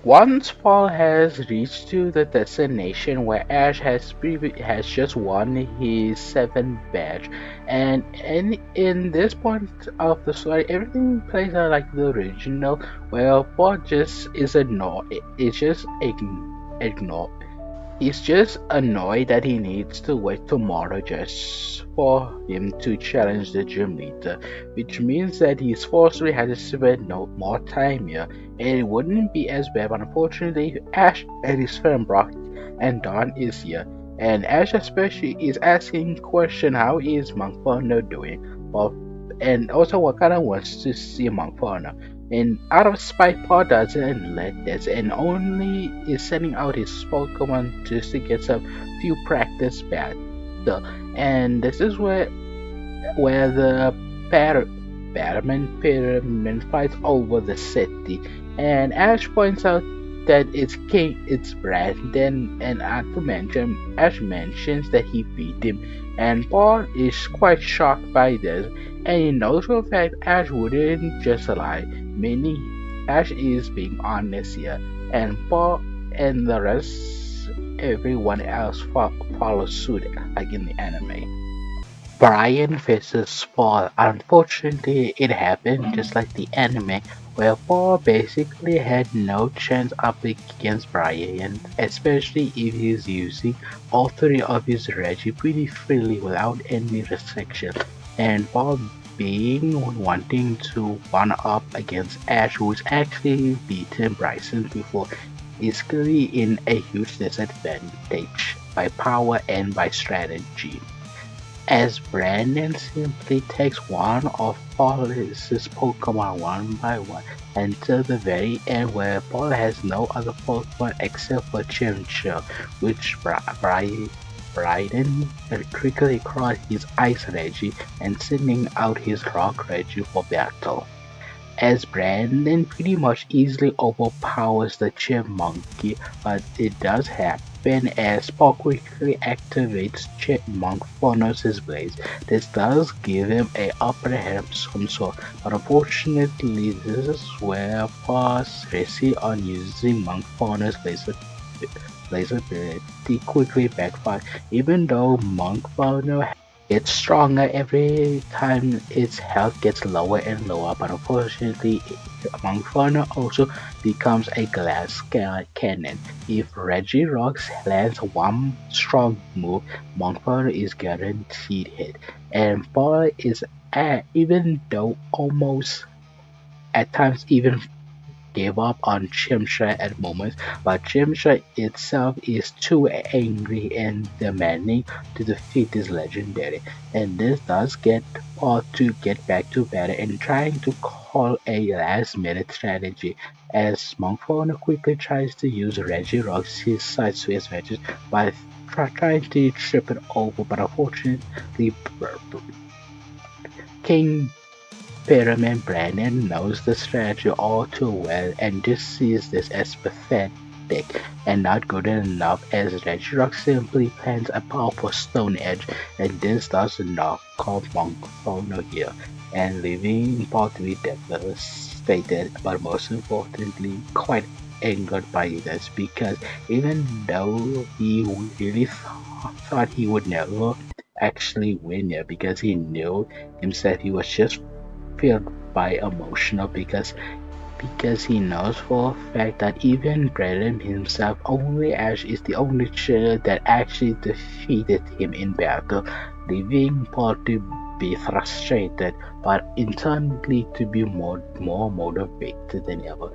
Once Paul has reached to the destination where Ash has just won his seventh badge, and in this point of the story, everything plays out like the original, where Paul just is annoyed. It's just ignore. He's just annoyed that he needs to wait tomorrow just for him to challenge the gym leader, which means that he's forcefully has to spend no more time here. And it wouldn't be as bad, but unfortunately, Ash and his friend Brock and Don is here. And Ash especially is asking question how is Monferno doing? Well, and also what kind of wants to see Monferno. And out of spite, Paul doesn't let this and only is sending out his Pokemon just to get some few practice battle. And this is where the Batman fights over the city. And Ash points out that it's Brandon, and after mention, Ash mentions that he beat him, and Paul is quite shocked by this, and he knows for a fact Ash wouldn't just lie, meaning Ash is being honest here, and Paul and the rest, everyone else follows suit like in the anime. Brian faces Paul. Unfortunately, it happened just like the anime, where Paul basically had no chance up against Brian, especially if he's using all three of his Reggie pretty freely without any restriction. And Paul being wanting to one up against Ash, who's actually beaten Bryson before, is clearly in a huge disadvantage by power and by strategy as Brandon simply takes one of Paul's Pokemon one by one until the very end where Paul has no other Pokemon except for Chimchar, which Bryden quickly crossed his Ice Reggie and sending out his Rock Reggie for battle as Brandon pretty much easily overpowers the Chipmunky, but it does happen as Paul quickly activates Chipmunk funnels his blades. This does give him a upper hand of some sort, but unfortunately this is where Paul's risky on using Monk funnels laser ability quickly backfire, even though Monk funnel gets stronger every time its health gets lower and lower, but unfortunately, Monferno also becomes a glass cannon. If Regirox lands one strong move, Monferno is guaranteed hit. And Paul is even though almost at times even gave up on Chimchar at moments, but Chimchar itself is too angry and demanding to defeat this legendary, and this does get Paul to get back to battle and trying to call a last minute strategy as Monferno quickly tries to use Regirock's his side switch matches by trying to trip it over, but unfortunately King Pyramid Brandon knows the strategy all too well and just sees this as pathetic and not good enough as Regirock simply plants a powerful Stone Edge and this does knock off Monferno here and leaving Paul to be devastated but most importantly quite angered by this because even though he really thought he would never actually win it because he knew himself he was just filled by emotional because he knows for a fact that even Brandon himself, only Ash is the only trainer that actually defeated him in battle, leaving Paul to be frustrated but internally to be more motivated than ever.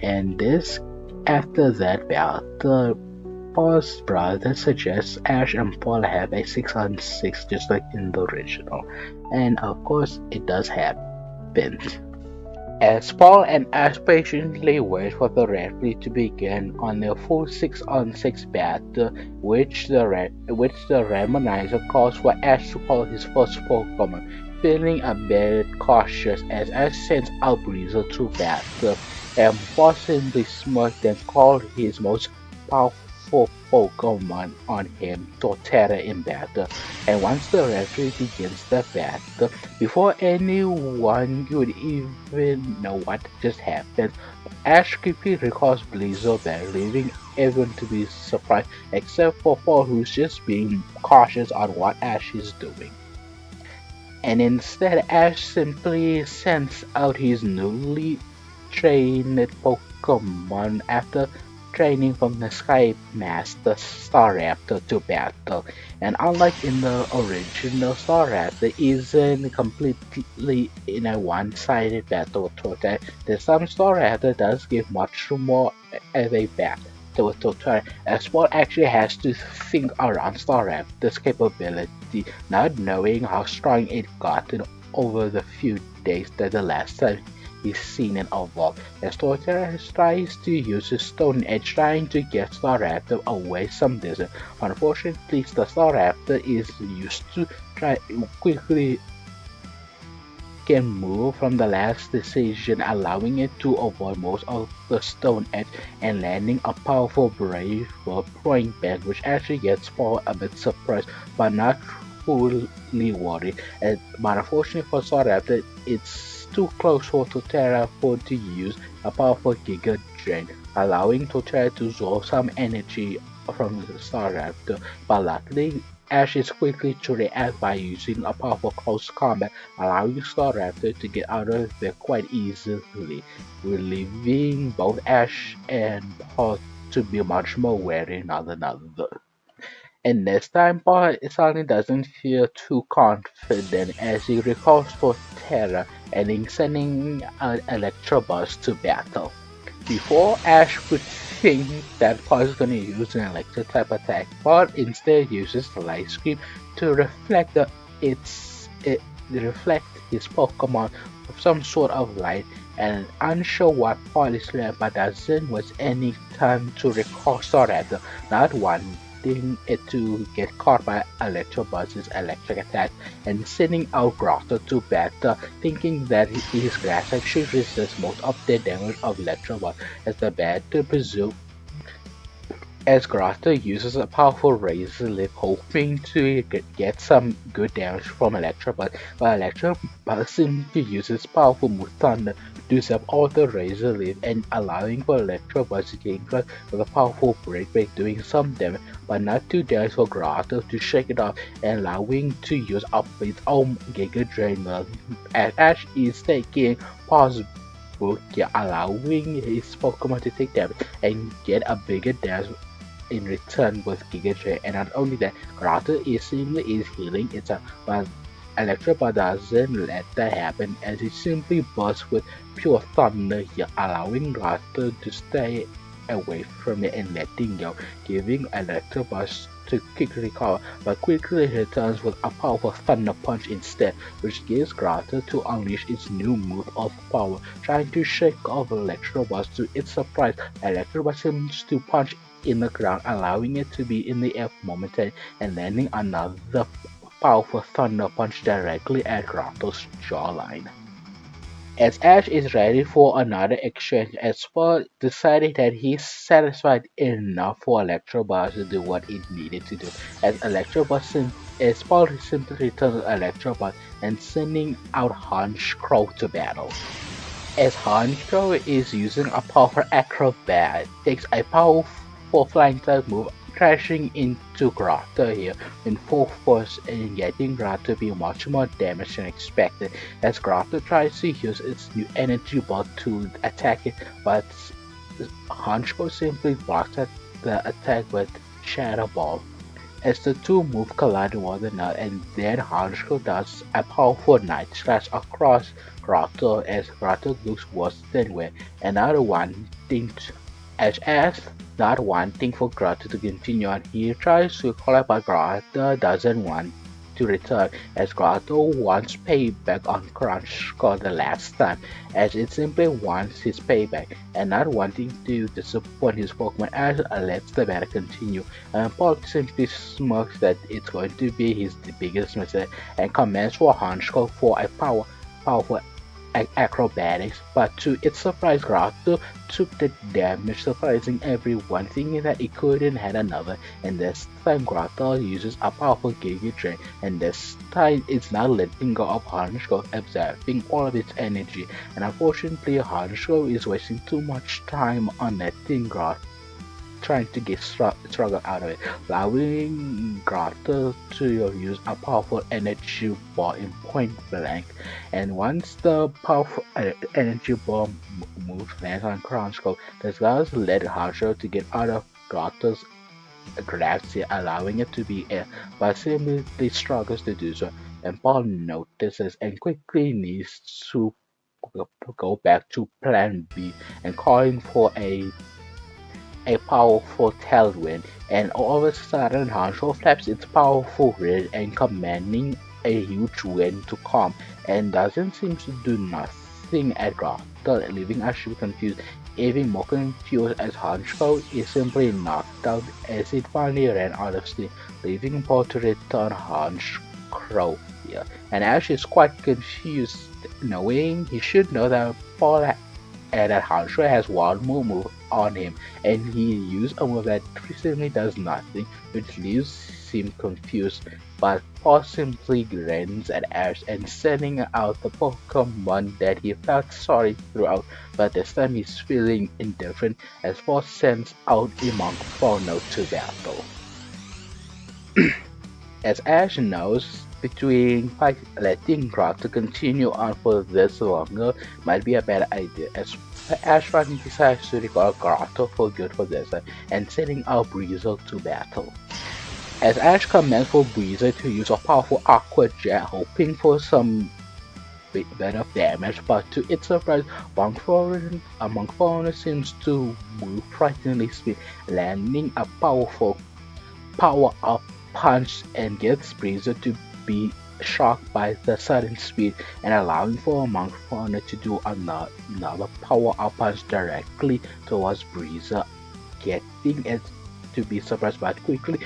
And this after that battle Paul's brother suggests Ash and Paul have a 6-on-6 just like in the original. And of course it does happen. As Paul and Ash patiently wait for the referee to begin on their full 6-on-6 battle, which the randomizer calls for Ash to call his first Pokemon, feeling a bit cautious as Ash sends Albrizo to battle, and Paul simply smirks and calls his most powerful powerful Pokemon on him, Torterra, in battle. And once the referee begins the battle, before anyone would even know what just happened, Ash quickly recalls Blizzard, leaving everyone to be surprised except for Paul, who's just being cautious on what Ash is doing. And instead, Ash simply sends out his newly trained Pokemon after training from the Sky Master Staraptor to battle. And unlike in the original, Staraptor isn't completely in a one-sided battle with Torterra. The some Staraptor does give much more as a battle with Torterra, as Sport actually has to think around Staraptor's capability, not knowing how strong it gotten over the few days that the last time he's seen it evolve. As Torterra tries to use his Stone Edge trying to get Staraptor away some distance. Unfortunately, the Staraptor is used to try quickly can move from the last decision, allowing it to avoid most of the Stone Edge and landing a powerful Brave for point back, which actually gets Paul a bit surprised but not fully worried. But unfortunately for Staraptor, it's too close for Torterra to use a powerful Giga Drain, allowing Torterra to absorb some energy from the Staraptor. But luckily, Ash is quickly to react by using a powerful close combat, allowing Staraptor to get out of there quite easily, relieving both Ash and Paul to be much more wary than another. And this time, Paul suddenly doesn't feel too confident as he recalls Torterra and is sending an Electabuzz to battle. Before Ash would think that Paul is going to use an electric type attack, Paul instead uses the light screen to reflect his Pokemon with some sort of light, and unsure what Paul is doing but doesn't waste any time to recall Staraptor, not wanting it to get caught by Electabuzz's electric attack, and sending out Grotle to battle, thinking that his grass type should resist most of the damage of Electabuzz, as the battle presumes as Grotle uses a powerful Razor Leaf, hoping to get some good damage from Electabuzz, but Electabuzz simply uses powerful move Thunder to sap all the Razor Leaf and allowing for Electabuzz to gain close with a powerful break, doing some damage, but not too damage for Grotle to shake it off and allowing to use up its own Giga Drain as Ash is taking pause book, allowing his Pokemon to take damage and get a bigger damage in return with Giga Drain. And not only that, Grotle is healing itself, but Electabuzz doesn't let that happen as he simply bursts with pure thunder here, allowing Grotle to stay away from it and letting go, giving Electabuzz to quickly recover, but quickly returns with a powerful Thunder Punch instead, which gives Grotle to unleash its new move of power, trying to shake off Electabuzz. To its surprise, Electabuzz seems to punch in the ground, allowing it to be in the air momentarily and landing another powerful Thunder Punch directly at Grotle's jawline. As Ash is ready for another exchange, Esper decided that he's satisfied enough for Electabuzz to do what it needed to do. As Esper simply returns Electabuzz and sending out Honchkrow to battle. As Honchkrow is using a powerful acrobat, takes a powerful flying type move, crashing into Grotle here in full force and getting Grotle to be much more damaged than expected, as Grotle tries to use its new energy ball to attack it, but Honchkrow simply blocks the attack with Shadow Ball. As the two move collide with one another, and then Honchkrow does a powerful Night Slash across Grotle as Grotle looks worse than well. Another one thing as not wanting for Grotle to continue on, he tries to collect, but Grotle doesn't want to return as Grotle wants payback on Crunchcore the last time, as it simply wants his payback and not wanting to disappoint his Pokemon as lets the battle continue. And Paul simply smirks that it's going to be his biggest mistake and commands for Honchkrow for a powerful acrobatics, but to its surprise, Grotle took the damage, surprising everyone, thinking that it couldn't have another. And this time, Grotle uses a powerful Giga Drain, and this time it's not letting go of Honchkrow, absorbing all of its energy. And unfortunately, Honchkrow is wasting too much time on letting Grotle trying to get struggle out of it, allowing Grotle to use a powerful energy ball in point blank. And once the powerful energy ball move lands on Kronsko, this does let Harsho to get out of Grotle's grasp, allowing it to be air, but simply struggles to do so. And Paul notices and quickly needs to go back to Plan B and calling for a powerful tailwind, and all of a sudden Hanzo flaps its powerful wrist and commanding a huge wind to come, and doesn't seem to do nothing at all, leaving Ashu confused. Even more confused as Hanzo is simply knocked out as it finally ran out of steam, leaving Paul to return Hanzo here. And Ash is quite confused, knowing he should know that Paul and that Hansha has one more move on him, and he used a move that recently does nothing, which leaves him confused. But Paul simply grins at Ash and sending out the Pokemon that he felt sorry throughout, but this time he's feeling indifferent as Paul sends out a Monferno to battle. As Ash knows, letting Grotle continue on for this longer might be a bad idea, as Ash finally decides to recall Grotle for good for this and sending out Breezer to battle. As Ash commands for Breezer to use a powerful Aqua Jet, hoping for some bit of damage, but to its surprise, Monferno seems to move frighteningly speed, landing a powerful power-up punch and gets Breezer to be shocked by the sudden speed and allowing for Monferno to do another power-up punch directly towards Breezer, getting it to be surprised but quickly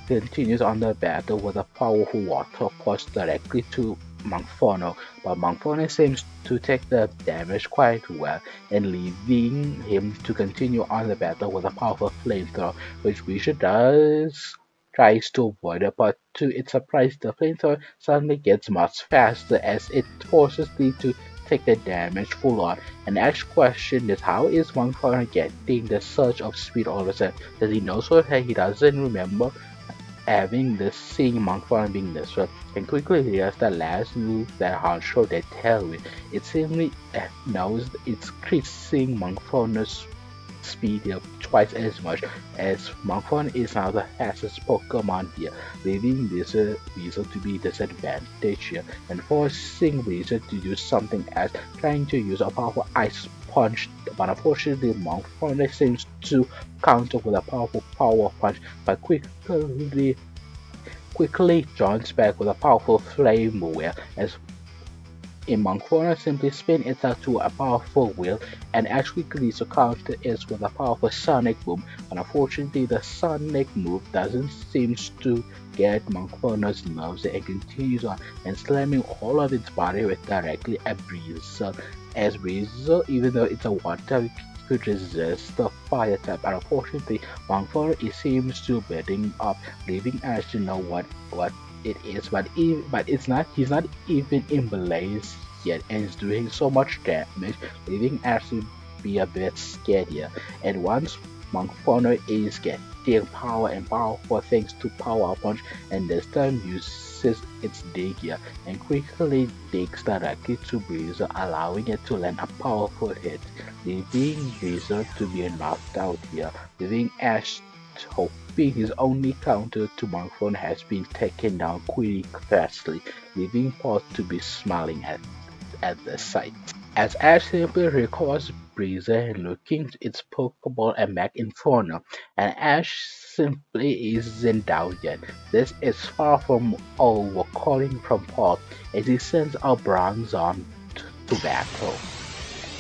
continues on the battle with a powerful water push directly to Monferno, but Monferno seems to take the damage quite well and leaving him to continue on the battle with a powerful flamethrower, which Breezer does tries to avoid it, but to its surprise, the flamethrower suddenly gets much faster as it forces Lee to take the damage full on. And Ash's question is how is Monferno getting the surge of speed all of a sudden? Does he know so that he doesn't remember having this seeing Monferno being this way? And quickly realizes the last move that Hansho did tell with. It simply knows it's increasing Monferno's speed here twice as much, as Monferno is now the fastest Pokemon here, leaving Weasel to be disadvantaged here and forcing Weasel to do something as trying to use a powerful Ice Punch, but unfortunately Monferno seems to counter with a powerful Power Punch, but quickly joins back with a powerful Flame Wheel as in Monferno simply spin itself to a powerful wheel and Ash quickly to counter it with a powerful Sonic Boom, but unfortunately the Sonic move doesn't seem to get Monferno's nerves and continues on and slamming all of its body weight directly at Breezer, as Breezer, even though it's a water could resist the fire type, but unfortunately Monferno it seems to building up, leaving Ash to know what it is, but it's not. He's not even in blaze yet, and is doing so much damage, leaving Ash to be a bit scared here. And once Monferno is getting power and powerful thanks to Power Punch, and this time uses its dig here and quickly digs directly to Breezer, allowing it to land a powerful hit, leaving Breezer to be knocked out here, leaving Ash hoping his only counter to Monferno has been taken down quickly fastly, leaving Paul to be smiling at the sight. As Ash simply recalls Breezer and looking its Pokeball and back Inferno, and Ash simply isn't down yet. This is far from over calling from Paul as he sends out Bronzong to battle.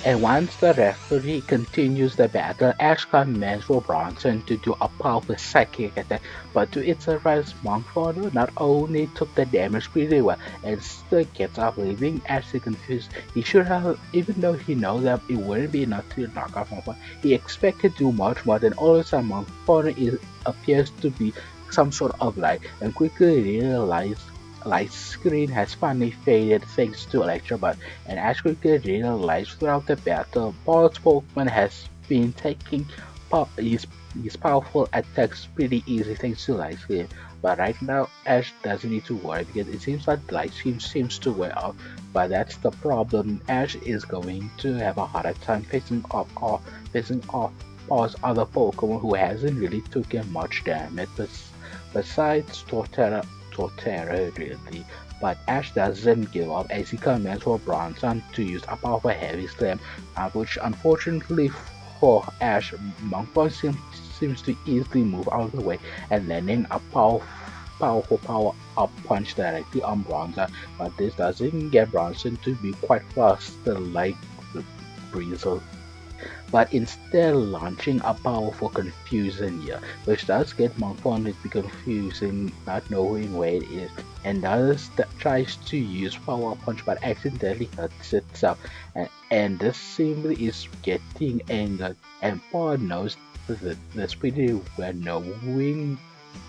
And once the referee continues the battle, Ash commands for Bronzong to do a powerful psychic attack, but to its surprise, Monferno not only took the damage pretty well and still gets up, leaving Ash confused. He should have, even though he knows that it wouldn't be enough to knock off Monferno, he expected to do much more than all of a sudden Monferno appears to be some sort of light and quickly realizes light screen has finally faded thanks to Electabuzz, and Ash quickly realized throughout the battle, Paul's Pokemon has been taking his powerful attacks pretty easy thanks to Light Screen. But right now, Ash doesn't need to worry because it seems like Light Screen seems to wear off. But that's the problem. Ash is going to have a harder time facing off Paul's other Pokemon who hasn't really taken much damage. Besides Torterra really, but Ash doesn't give up as he commands for Bronzong to use a powerful heavy slam, which unfortunately for Ash, Monferno seems to easily move out of the way and landing a powerful power-up punch directly on Bronzong, but this doesn't get Bronzong to be quite faster like Breezel, but instead launching a powerful confusion here, which does get Monferno to be confusing, not knowing where it is, and tries to use power punch but accidentally hurts itself, and this simply is getting angered, and Paul knows this pretty well, knowing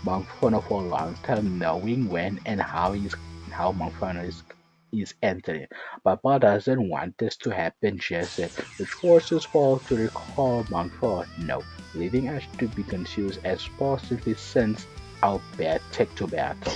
Monferno for a long time, knowing when and how Monferno is entering. But Paul doesn't want this to happen just yet, which forces Paul to recall Monferno, leaving Ash to be confused as Paul simply sends out Bad Tech to battle.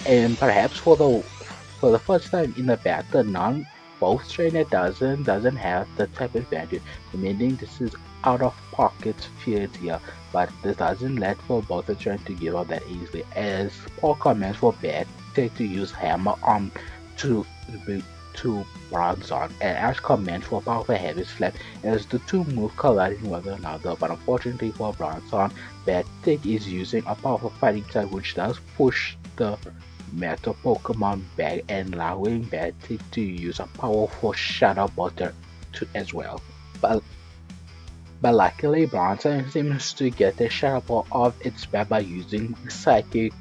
And perhaps for the first time in the battle, both trainer doesn't have the type advantage, meaning this is out of pocket field here, but this doesn't let for both the trainers to give up that easily, as Paul commands for Bad Tech to use Hammer on to to Bronzong, and Ash commands for powerful heavy slap as the two move colliding with one another, but unfortunately for Bronzong, Bad Tech is using a powerful fighting type which does push the Meta Pokemon back and allowing Bad Tech to use a powerful Shadow Butter as well. But but luckily, Bronzong seems to get the Shadow Ball off its back by using Psychic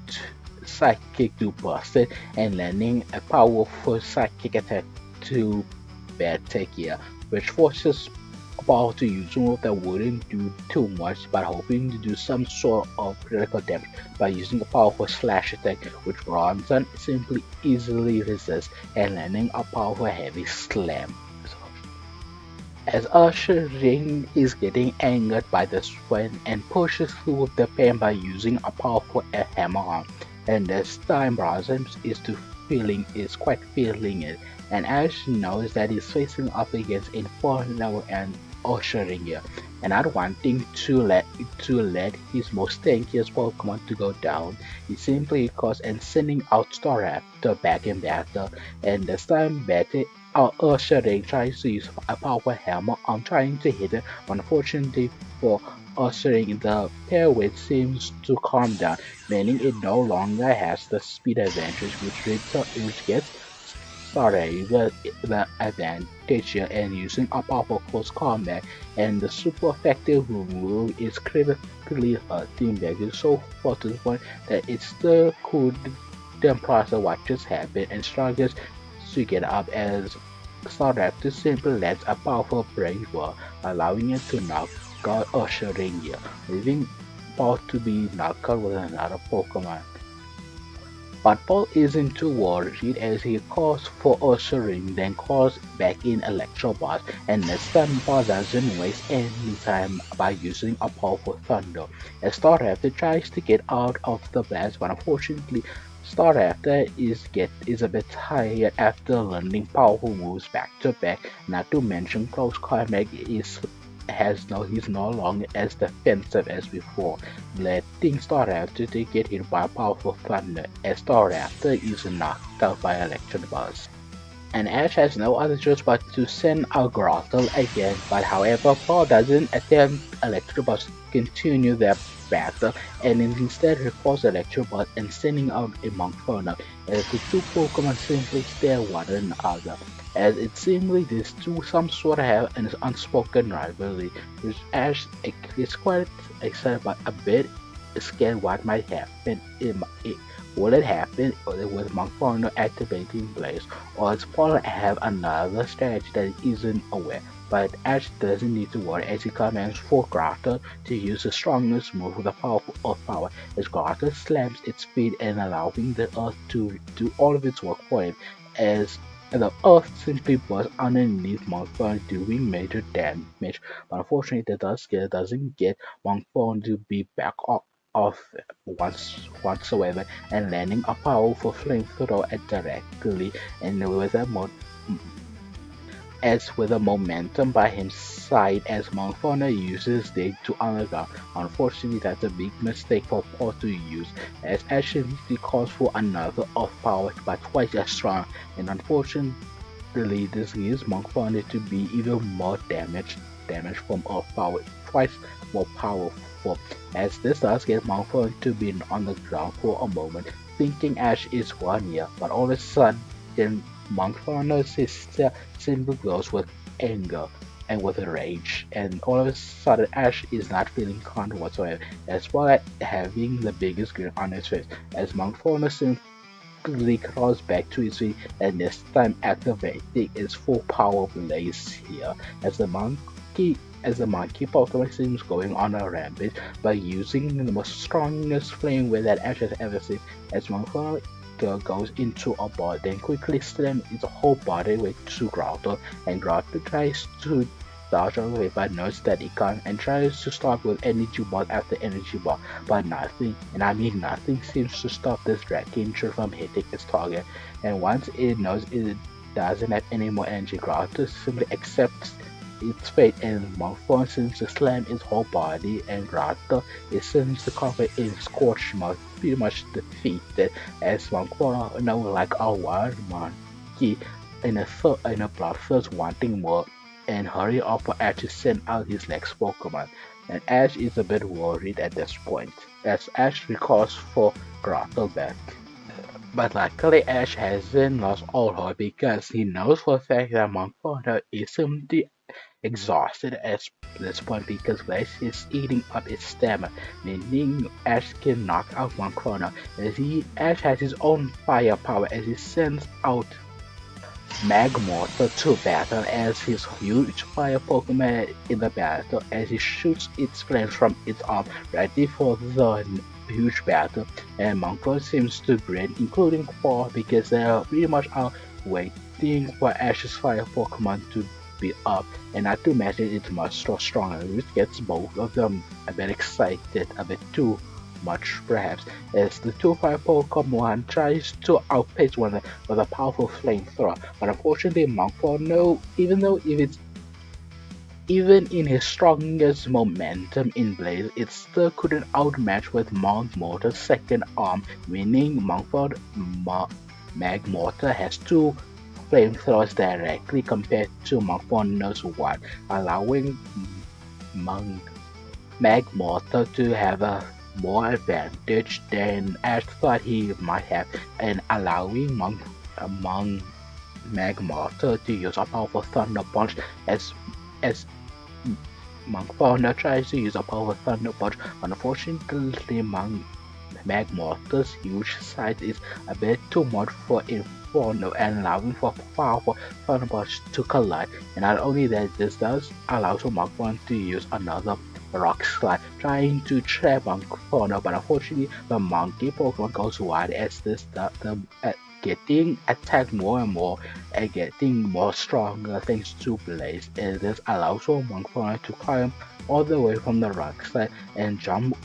to burst it and landing a powerful Psychic attack to Bad Tech here, which forces Ball to use a move that wouldn't do too much but hoping to do some sort of critical damage by using a powerful slash attack, which Bronzong simply easily resists and landing a powerful heavy slam. As Usher Ring is getting angered by the sweat and pushes through the pain by using a powerful hammer arm, and this time Bronzong is quite feeling it, and Ash knows that he's facing up against Infernape and Usher Ring here, and not wanting to let his most tankiest Pokemon to go down, he simply calls and sending out Staraptor back in battle, and this time Ushering tries to use a powerful hammer on trying to hit it, but unfortunately for Ushering, the pair weight seems to calm down, meaning it no longer has the speed advantage, which gets the advantage here and using a powerful close combat, and the super effective move is critically hurting Vegas so far to the point that it still couldn't process what just happened and struggles to get up as Staraptor simply lets a powerful brain roar, allowing it to knock out Ushering here, leaving Paul to be knocked out with another Pokemon. But Paul isn't too worried as he calls for Ushering, then calls back in Electabuzz, and this time Paul doesn't waste any time by using a powerful Thunder, as Staraptor tries to get out of the blast, but unfortunately Staraptor is a bit tired after learning powerful moves back to back, not to mention close combat he's no longer as defensive as before, letting Staraptor to get hit by a powerful thunder as Staraptor is knocked out by Electabuzz. And Ash has no other choice but to send out Grotle again, but however Paul doesn't attempt Electabuzz to continue their battle and instead recalls Electabuzz and sending out a Monferno as the two Pokemon simply stare one another. As it seemingly these two some sort of have an unspoken rivalry, which Ash is quite excited but a bit scared what might happen. Will it happen with Monferno activating Blaze, or does Paul have another strategy that he isn't aware? But Ash doesn't need to worry as he commands for Grotle to use the strongest move with a powerful Earth power as Grotle slams its speed and allowing the Earth to do all of its work for him as the Earth simply bursts underneath Monferno doing major damage. But unfortunately the Dust Skill doesn't get Monferno to be back off whatsoever and landing a powerful flamethrower directly and with a momentum by his side as Monferno uses Dig to underground. Unfortunately, that's a big mistake for Paul to use, as actually calls for another off power but twice as strong, and unfortunately this gives Monferno to be even more damage from off power, twice more powerful, as this does get Monferno to be on the ground for a moment, thinking Ash is one year, but all of a sudden Monferno's sister simply glows with anger and with rage, and all of a sudden Ash is not feeling calm whatsoever, as well as having the biggest grin on his face, as Monferno simply crawls back to his feet and this time activating its full power blaze here, as the monkey Pokemon seems going on a rampage by using the most strongest flame wave that Ash has ever seen, as Monferno goes into a ball, then quickly slams its whole body weight to Grotle, and Grotle tries to dodge away but knows that it can't and tries to stop with energy ball after energy ball, but nothing, and I mean nothing, seems to stop this Dracanger from hitting its target, and once it knows it doesn't have any more energy, Grotle simply accepts its fate and Monferno seems to slam its whole body and Grotle is seems to cover in scorch mode, pretty much defeated as Monferno like a wild monkey in a bloodthirst wanting more and hurry up for Ash to send out his next Pokemon. And Ash is a bit worried at this point, as Ash recalls for Grotle back. But luckily Ash hasn't lost all hope because he knows for a fact that Monferno is simply exhausted at this point because Blaze is eating up its stamina, meaning Ash can knock out Monferno as Ash has his own firepower as he sends out Magmortar to battle as his huge fire Pokemon in the battle as he shoots its flames from its arm ready for the huge battle, and Monferno seems to grin, including Paul, because they are pretty much are waiting for Ash's fire Pokemon to be up, and not to mention it's much stronger, which gets both of them a bit excited, a bit too much perhaps, as the two fire Pokemon tries to outpace one another with a powerful flamethrower, but unfortunately Monferno, even in his strongest momentum in Blaze, it still couldn't outmatch with Magmortar's second arm, meaning Magmortar has two flamethrowers directly compared to Monferno's one, allowing Magmortar to have a more advantage than Ash thought he might have, and allowing Magmortar to use a powerful Thunder Punch as Monferno tries to use a powerful Thunder Punch. Unfortunately, Magmortar's huge size is a bit too much for Inferno and allowing for powerful Thunder Punch to collide. And not only that, this does allow for Monferno to use another Rock Slide, trying to trap Monferno, but unfortunately the monkey Pokemon goes wide as this getting attacked more and more and getting more stronger thanks to Blaze, and this allows for Monferno to climb all the way from the rock slide and jump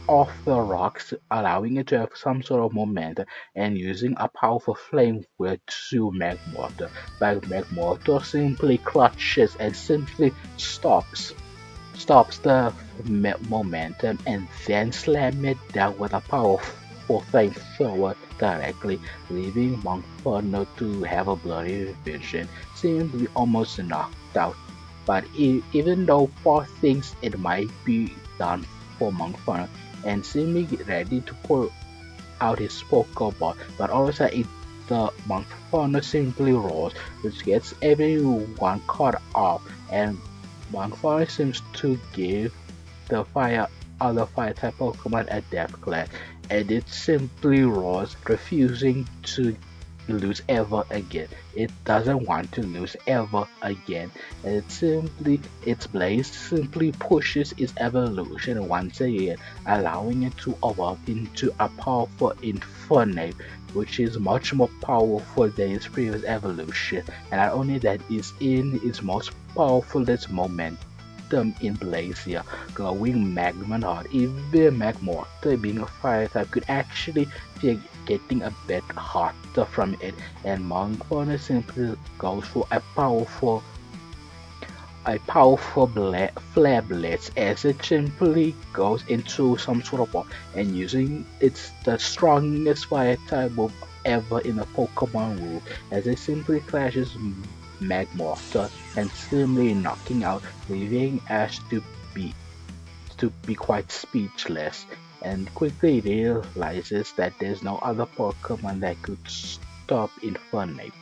off the rocks, allowing it to have some sort of momentum and using a powerful flame wheel to Magmortar. But Magmortar simply clutches and simply stops the momentum and then slam it down with a powerful flamethrower directly, leaving Monferno to have a blurry vision, seemingly almost knocked out. But even though Paul thinks it might be done for Monferno and seemingly ready to pull out his Pokeball, but all of a sudden the Monferno simply roars, which gets everyone caught off, and Monferno seems to give the other fire type Pokemon a death glare, and it simply roars, refusing to lose ever again. It doesn't want to lose ever again. And its blaze simply pushes its evolution once again, allowing it to evolve into a powerful Infernape, which is much more powerful than its previous evolution. And not only that, is in its most powerful momentum in place here, glowing Magmortar. Even Magmortar being a fire type could actually be getting a bit hotter from it, and Monferno simply goes for a powerful flare blitz as it simply goes into some sort of wall and using it's the strongest fire type move ever in a Pokemon move as it simply clashes Magmortar and simply knocking out, leaving Ash to be quite speechless and quickly realizes that there's no other Pokemon that could stop Infernape.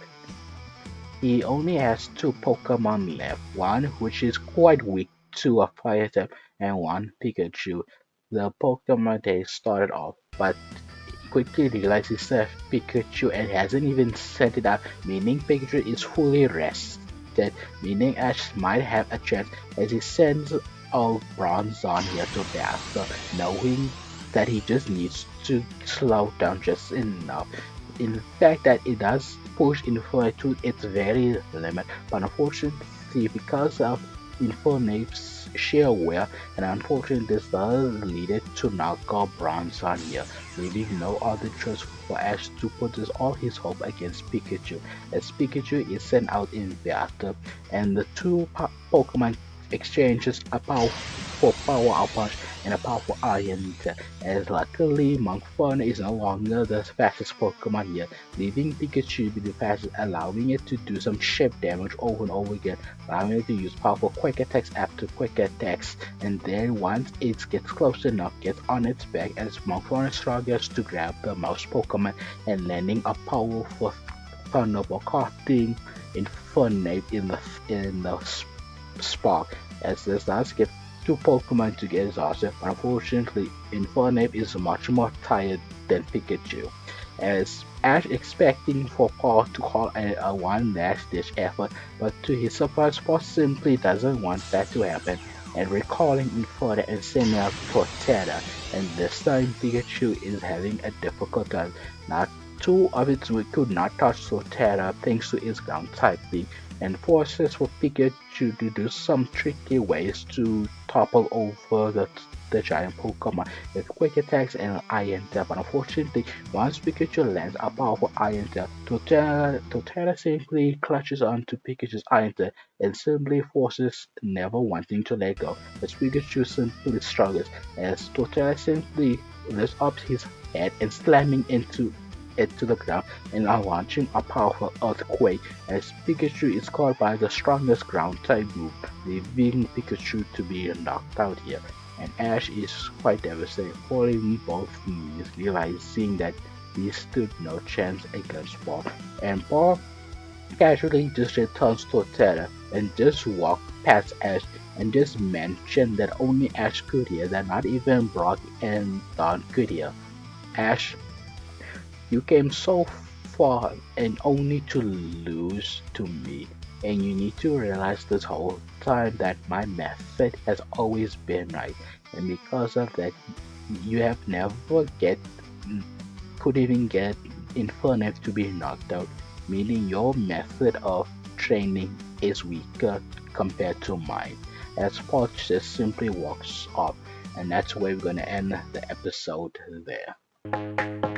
He only has two Pokemon left, one which is quite weak to a fire type and one Pikachu, the Pokemon they started off, but he quickly realizes that Pikachu and hasn't even sent it out, meaning Pikachu is fully rested, meaning Ash might have a chance as he sends out Bronzong here to battle, knowing that he just needs to slow down just enough. In fact, that it does push Inferno to its very limit, but unfortunately, because of Infernape's sheer will, and unfortunately, this does lead it to knock off Bronzong here, leaving no other choice for Ash to put all his hope against Pikachu, as Pikachu is sent out in battle, and the two Pokemon exchanges a powerful power out punch and a powerful iron tap, as luckily Monferno is no longer the fastest Pokemon yet, leaving Pikachu to be the fastest, allowing it to do some chip damage over and over again, allowing it to use powerful quick attacks after quick attacks, and then once it gets close enough, gets on its back as Monferno struggles to grab the mouse Pokemon and landing a powerful Thunderbolt, cutting Infernape in the spark, as this does get two Pokemon to get exhausted, but unfortunately Infernape is much more tired than Pikachu, as Ash expecting for Paul to call a one last ditch effort, but to his surprise Paul simply doesn't want that to happen and recalling Infernape and sending out Torterra, and this time Pikachu is having a difficult time. Not two of its weak could not touch Torterra thanks to its ground typing, and forces for Pikachu to do some tricky ways to topple over the giant Pokemon with quick attacks and Iron Tap. But unfortunately, once Pikachu lands a powerful Iron Tap, Torterra simply clutches onto Pikachu's Iron Tap and simply forces never wanting to let go. As Pikachu simply struggles, as Torterra simply lifts up his head and slamming into it to the ground and are launching a powerful earthquake as Pikachu is caught by the strongest ground type move, leaving Pikachu to be knocked out here. And Ash is quite devastated, falling both knees, realizing that he stood no chance against Paul. And Paul casually just returns to Terra and just walked past Ash and just mentioned that only Ash could hear, that not even Brock and Don could hear. Ash, you came so far and only to lose to me, and you need to realize this whole time that my method has always been right, and because of that, you have never could even get Infernape to be knocked out, meaning your method of training is weaker compared to mine. As Paul just simply walks off, and that's where we're gonna end the episode there.